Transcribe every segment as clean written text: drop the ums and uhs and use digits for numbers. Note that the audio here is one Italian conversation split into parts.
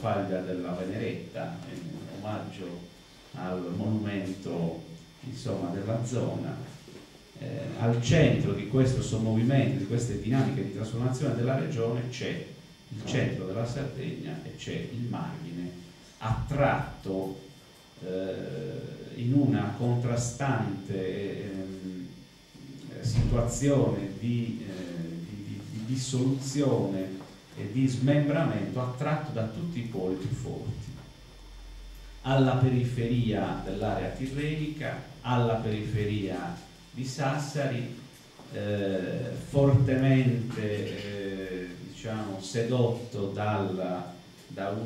faglia della Veneretta, in omaggio al monumento, insomma, della zona. Al centro di questo sommovimento, di queste dinamiche di trasformazione della regione, c'è il centro della Sardegna e c'è il Marghine, attratto in una contrastante situazione di dissoluzione e di smembramento, attratto da tutti i poli più forti, alla periferia dell'area tirrenica, alla periferia di Sassari, fortemente diciamo sedotto da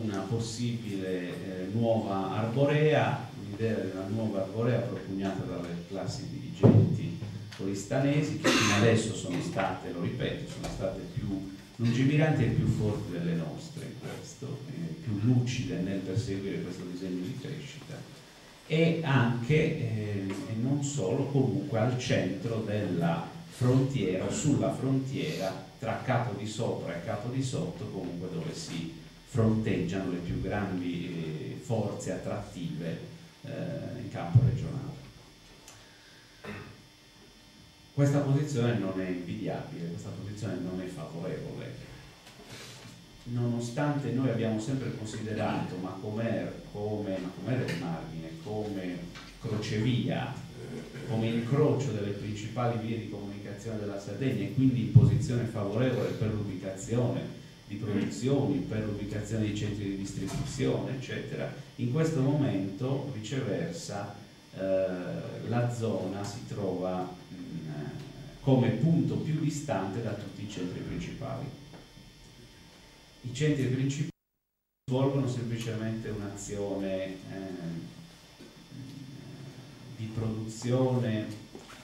una possibile nuova arborea, l'idea di una nuova arborea propugnata dalle classi dirigenti coristanesi, che fino adesso sono state, lo ripeto, sono state più lungimiranti e più forti delle nostre in questo, più lucide nel perseguire questo disegno di crescita, e anche, e non solo, comunque al centro della frontiera o sulla frontiera tra Capo di Sopra e Capo di Sotto, comunque dove si fronteggiano le più grandi forze attrattive in campo regionale. Questa posizione non è invidiabile, questa posizione non è favorevole, nonostante noi abbiamo sempre considerato Macomer del Marghine come crocevia, come incrocio delle principali vie di comunicazione della Sardegna e quindi in posizione favorevole per l'ubicazione di produzioni, per l'ubicazione di centri di distribuzione, eccetera. In questo momento, viceversa, la zona si trova come punto più distante da tutti i centri principali. I centri principali svolgono semplicemente un'azione di produzione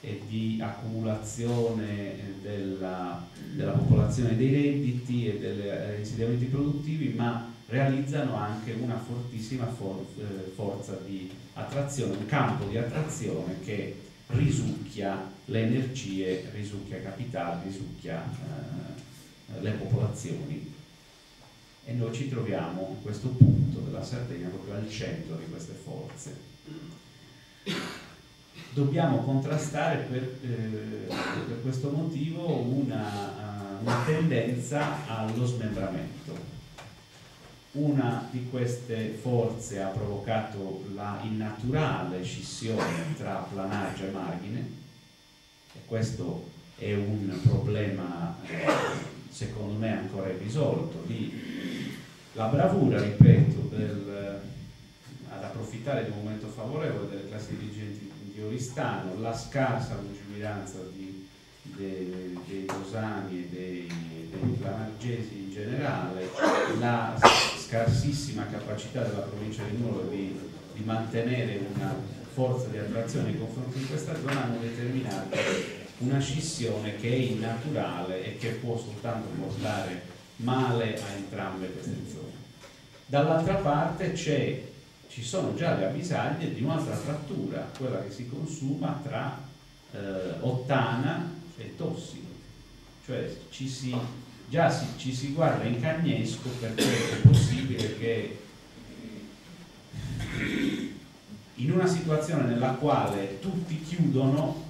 e di accumulazione della popolazione dei redditi e degli insediamenti produttivi, ma realizzano anche una fortissima forza di attrazione, un campo di attrazione che risucchia le energie, risucchia capitali, risucchia le popolazioni, e noi ci troviamo in questo punto della Sardegna proprio al centro di queste forze. Dobbiamo contrastare per questo motivo una tendenza allo smembramento. Una di queste forze ha provocato la innaturale scissione tra Planaggio e Marghine, e questo è un problema secondo me ancora irrisolto. La bravura, ripeto, ad approfittare di un momento favorevole delle classi dirigenti di Oristano, la scarsa lungimiranza dei rosani e dei planaggesi in generale, la scarsissima capacità della provincia di Nuoro di mantenere una forza di attrazione nei confronti di questa zona hanno determinato una scissione che è innaturale e che può soltanto portare male a entrambe queste zone. Dall'altra parte ci sono già le avvisaglie di un'altra frattura, quella che si consuma tra Ottana e Tossino, cioè ci si guarda in cagnesco, perché è possibile che in una situazione nella quale tutti chiudono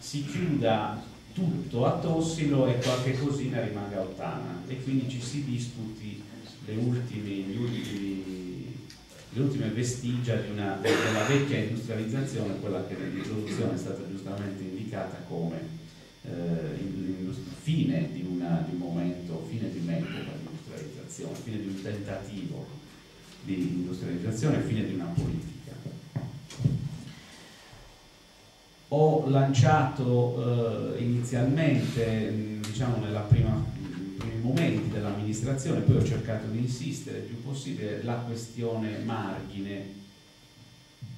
si chiuda tutto a Tossilo e qualche cosina rimanga a Ottana, e quindi ci si disputi le ultime vestigia della vecchia industrializzazione, quella che nell'introduzione è stata giustamente indicata come fine di un momento, fine di un'epoca di industrializzazione, fine di un tentativo di industrializzazione, fine di una politica. Ho lanciato inizialmente, diciamo nei primi momenti dell'amministrazione, poi ho cercato di insistere il più possibile, la questione Marghine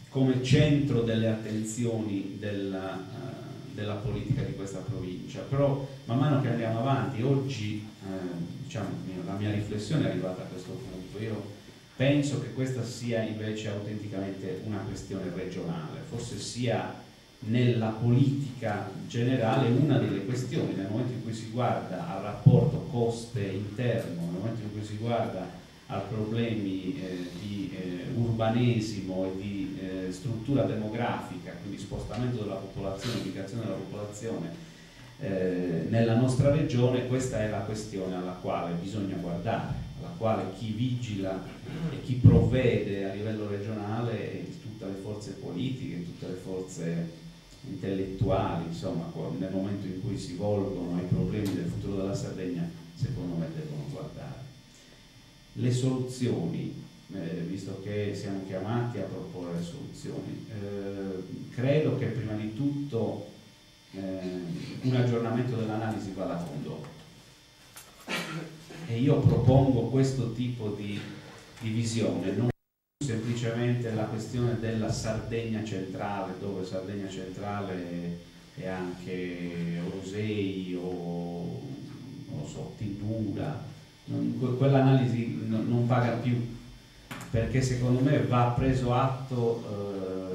come centro delle attenzioni della politica di questa provincia. Però man mano che andiamo avanti, oggi diciamo, la mia riflessione è arrivata a questo punto. Io penso che questa sia invece autenticamente una questione regionale, forse sia nella politica generale una delle questioni, nel momento in cui si guarda al rapporto coste interno, nel momento in cui si guarda a problemi di urbanesimo e di struttura demografica, quindi spostamento della popolazione, ubicazione della popolazione nella nostra regione, questa è la questione alla quale bisogna guardare, alla quale chi vigila e chi provvede a livello regionale e tutte le forze politiche, tutte le forze intellettuali, insomma, nel momento in cui si volgono ai problemi del futuro della Sardegna, secondo me devono guardare. Le soluzioni, visto che siamo chiamati a proporre soluzioni, credo che prima di tutto un aggiornamento dell'analisi vada condotto, e io propongo questo tipo di visione, non semplicemente la questione della Sardegna centrale, dove Sardegna centrale è anche Rosei o non lo so, Tindura, quell'analisi non paga più, perché secondo me va preso atto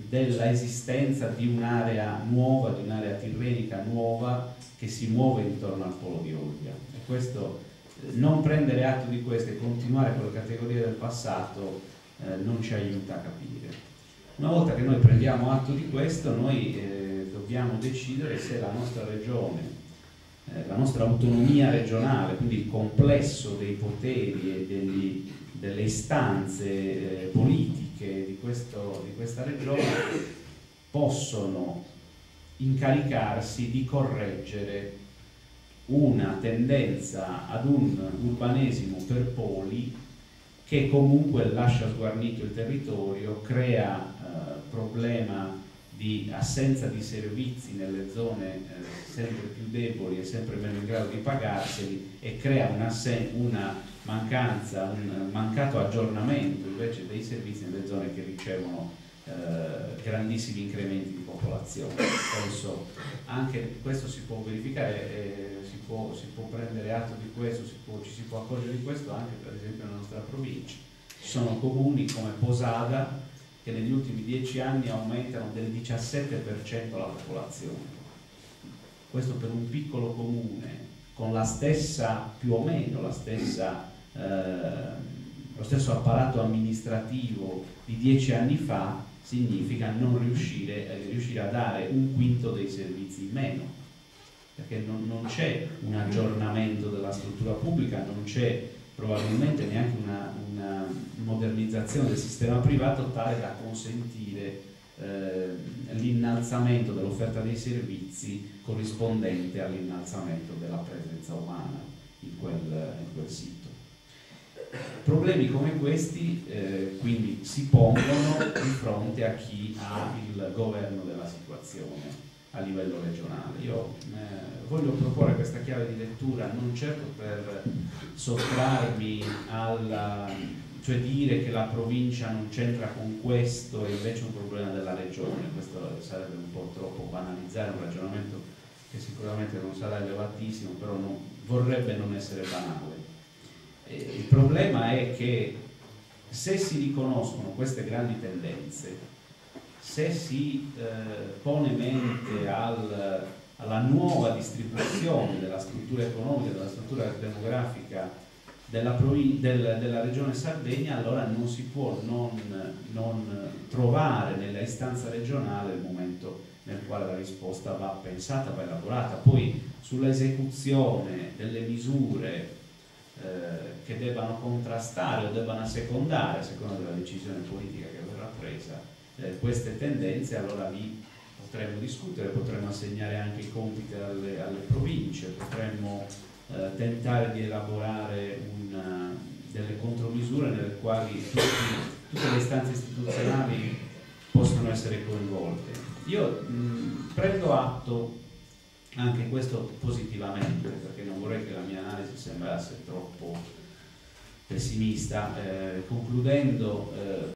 della esistenza di un'area nuova, di un'area tirrenica nuova che si muove intorno al polo di Olbia, e questo, non prendere atto di questo e continuare con le categorie del passato non ci aiuta a capire. Una volta che noi prendiamo atto di questo, noi dobbiamo decidere se la nostra regione, la nostra autonomia regionale, quindi il complesso dei poteri e delle istanze politiche di questa regione possono incaricarsi di correggere una tendenza ad un urbanesimo per poli che comunque lascia sguarnito il territorio, crea problema di assenza di servizi nelle zone sempre più deboli e sempre meno in grado di pagarseli, e crea una mancanza, un mancato aggiornamento invece dei servizi nelle zone che ricevono grandissimi incrementi di popolazione. Penso anche questo si può verificare, si può prendere atto di questo, ci si può accorgere di questo anche per esempio nella nostra provincia. Ci sono comuni come Posada che negli ultimi 10 anni aumentano del 17% la popolazione. Questo per un piccolo comune con la stessa, più o meno la stessa, lo stesso apparato amministrativo di 10 anni fa, significa non riuscire a dare un quinto dei servizi in meno, perché non c'è un aggiornamento della struttura pubblica, non c'è probabilmente neanche una modernizzazione del sistema privato tale da consentire l'innalzamento dell'offerta dei servizi corrispondente all'innalzamento della presenza umana in quel sito. Problemi come questi quindi si pongono di fronte a chi ha il governo della situazione a livello regionale. Io voglio proporre questa chiave di lettura non certo per sottrarmi cioè dire che la provincia non c'entra con questo e invece è un problema della regione. Questo sarebbe un po' troppo banalizzare un ragionamento che sicuramente non sarà elevatissimo, però vorrebbe non essere banale. Il problema è che se si riconoscono queste grandi tendenze, se si pone mente alla nuova distribuzione della struttura economica, della struttura demografica della regione Sardegna, allora non si può non trovare nella istanza regionale il momento nel quale la risposta va pensata, va elaborata. Poi sull'esecuzione delle misure che debbano contrastare o debbano assecondare, a seconda della decisione politica che verrà presa, queste tendenze, allora lì potremmo discutere, potremmo assegnare anche i compiti alle province, potremmo tentare di elaborare delle contromisure nelle quali tutte le istanze istituzionali possono essere coinvolte. Io prendo atto anche questo positivamente, perché non vorrei che la mia analisi sembrasse troppo pessimista. Concludendo,